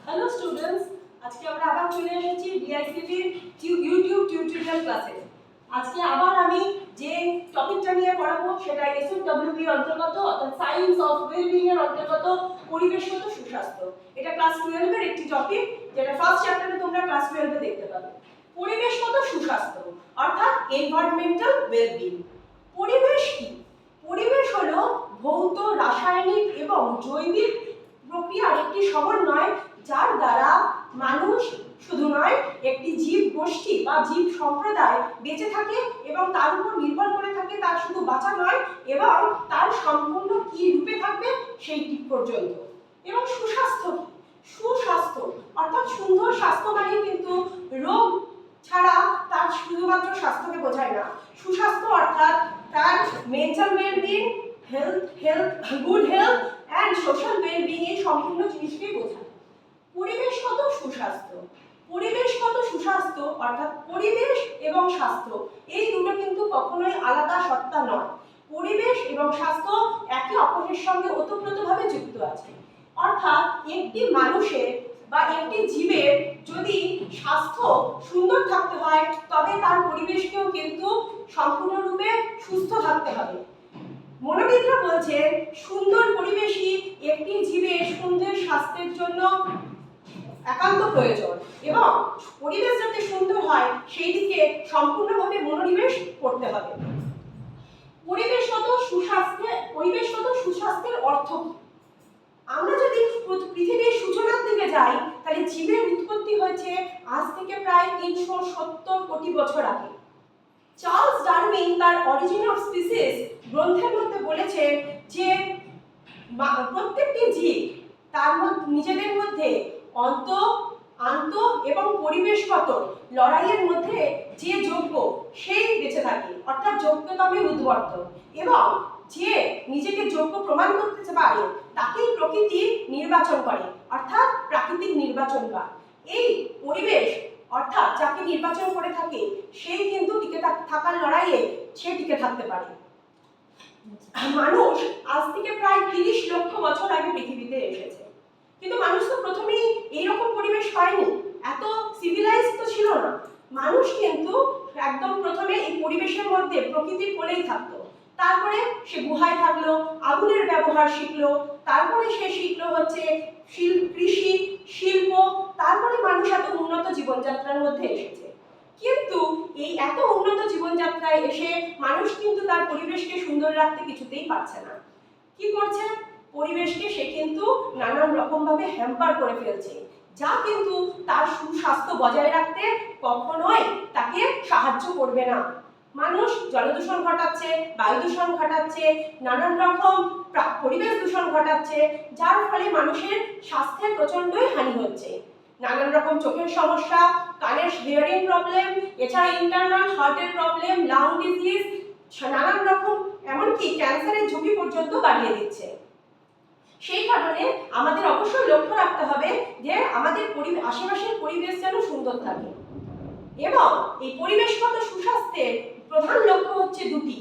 Hello students, আজকে আমরা আবার চলে এসেছি ডিআইসিটির ইউটিউব টিউটোরিয়াল ক্লাসে। আজকে আবার আমি যে টপিকটা নিয়ে পড়াবো সেটা এসএফডব্লিউবি অন্তর্গত, অর্থাৎ সায়েন্স অফ ওয়েলবিং এর অন্তর্গত পরিবেশগত সুস্বাস্থ্য। এটা ক্লাস 12 এর একটি টপিক, যেটা ফার্স্ট চ্যাপ্টারে তোমরা ক্লাস 12 এ দেখতে পাবে। পরিবেশগত সুস্বাস্থ্য অর্থাৎ এনভায়রনমেন্টাল ওয়েলবিং। পরিবেশ কি? পরিবেশ হলো ভৌত, রাসায়নিক এবং জৈবিক প্রক্রিয়ার একটি সমন্বয়, যার দ্বারা মানুষ শুধু নয়, একটি জীব গোষ্ঠী বা জীব সম্প্রদায় বেঁচে থাকে এবং তার উপর নির্ভর করে থাকে। তার শুধু বাঁচা নয়, এবং তার সম্পূর্ণ কি রূপে থাকবে সেই ঠিক পর্যন্ত। এবং সুস্বাস্থ্য কি? সুস্বাস্থ্য অর্থাৎ সুন্দর স্বাস্থ্য মানে কিন্তু রোগ ছাড়া তার শুধুমাত্র স্বাস্থ্যকে বোঝায় না। সুস্বাস্থ্য অর্থাৎ তার mental wellbeing, good health and social wellbeing, এই সম্পূর্ণ জিনিসকেই বোঝায়। পরিবেশগত সুস্বাস্থ্য। পরিবেশগত সুস্বাস্থ্য অর্থাৎ পরিবেশ এবং স্বাস্থ্য, এই দুটো কিন্তু কখনোই আলাদা সত্তা নয়। পরিবেশ এবং স্বাস্থ্য একে অপরের সঙ্গে ওতপ্রোতভাবে যুক্ত আছে। অর্থাৎ একটি মানুষের বা একটি জীবের যদি স্বাস্থ্য সুন্দর থাকতে হয়, তবে তার পরিবেশকেও কিন্তু সম্পূর্ণরূপে সুস্থ থাকতে হবে। মনোবিদরা বলছেন, সুন্দর পরিবেশই একটি জীবের সুন্দর স্বাস্থ্যের জন্য একান্ত প্রয়োজন, এবং পরিবেশ যাতে সুন্দর হয় সেই দিকে সম্পূর্ণভাবে মনোনিবেশ করতে হবে। পরিবেশগত সুস্বাস্থ্যের অর্থ কি? আমরা যদি পৃথিবীর সূচনার দিকে যাই, তাহলে জীবের উৎপত্তি হয়েছে আজ থেকে প্রায় 370 কোটি বছর আগে। চার্লস ডারউইন তার অরিজিন অফ স্পিসিস গ্রন্থের মধ্যে বলেছেন যে প্রত্যেকটি জীব তার নিজেদের মধ্যে আন্ত এবং পরিবেশগত লড়াইয়ের মধ্যে যে যোগ্য সেই বেঁচে থাকে, অর্থাৎ যোগ্যতমে উদ্বর্ত, এবং যে নিজেকে যোগ্য প্রমাণ করতে পারে তাকেই প্রকৃতি নির্বাচন করে, অর্থাৎ প্রাকৃতিক নির্বাচন। বা এই পরিবেশ অর্থাৎ যাকে নির্বাচন করে থাকে সেই কিন্তু টিকে থাকার লড়াইয়ে সে টিকে থাকতে পারে। মানুষ আজ থেকে প্রায় 30 লক্ষ বছর আগে পৃথিবীতে এসেছে, কিন্তু মানুষ তো প্রথমেই এইরকম পরিবেশ পায়নি, এত সিভিলাইজ তো ছিল না। মানুষ কিন্তু একদম প্রথমে এই পরিবেশের মধ্যে প্রকৃতির কোলেই থাকতো। তারপরে সে গুহায় থাকলো, আগুনের ব্যবহার শিখলো, তারপরে সে শিখলো হচ্ছে কৃষি, শিল্প, তারপরে মানুষ এত উন্নত জীবনযাত্রার মধ্যে এসেছে। কিন্তু এই এত উন্নত জীবনযাত্রায় এসে মানুষ কিন্তু তার পরিবেশকে সুন্দর রাখতে কিছুতেই পারছে না। কি করছে? পরিবেশকে সে কিন্তু নানান রকম ভাবে হ্যাম্পার করে ফেলছে, যা কিন্তু তার সুস্বাস্থ্য বজায় রাখতে কখনোই তাকে সাহায্য করবে না। মানুষ জলদূষণ ঘটাচ্ছে, বায়ু দূষণ ঘটাচ্ছে, নানান রকম পরিবেশ দূষণ ঘটাচ্ছে, যার ফলে মানুষের স্বাস্থ্যের প্রচন্ডই হানি হচ্ছে। নানান রকম চোখের সমস্যা, কানের হিয়ারিং প্রবলেম, এছাড়া ইন্টারনাল হার্টের প্রবলেম, লাং ডিজিজ, নানান রকম এমনকি ক্যান্সারের ঝুঁকি পর্যন্ত বাড়িয়ে দিচ্ছে। সেই কারণে আমাদের অবশ্যই লক্ষ্য রাখতে হবে যে আমাদের আশেপাশের পরিবেশ যেন সুন্দর থাকে। এবং এই পরিবেশগত সুস্বাস্থ্যের প্রধান লক্ষ্য হচ্ছে দুটি।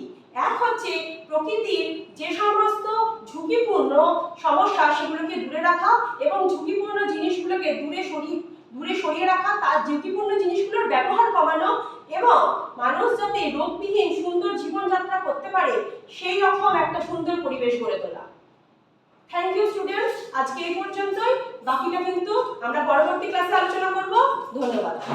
এক হচ্ছে প্রকৃতির যে সমস্ত ঝুঁকিপূর্ণ সমস্যা সেগুলোকে দূরে রাখা, এবং ঝুঁকিপূর্ণ জিনিসগুলোকে দূরে সরিয়ে রাখা, তার ঝুঁকিপূর্ণ জিনিসগুলোর ব্যবহার কমানো, এবং মানুষ যাতে রোগবিহীন সুন্দর জীবনযাত্রা করতে পারে সেই রকম একটা সুন্দর পরিবেশ গড়ে তোলা। থ্যাংক ইউ স্টুডেন্টস, আজকে এই পর্যন্তই। বাকিটা কিন্তু আমরা পরবর্তী ক্লাসে আলোচনা করব। ধন্যবাদ।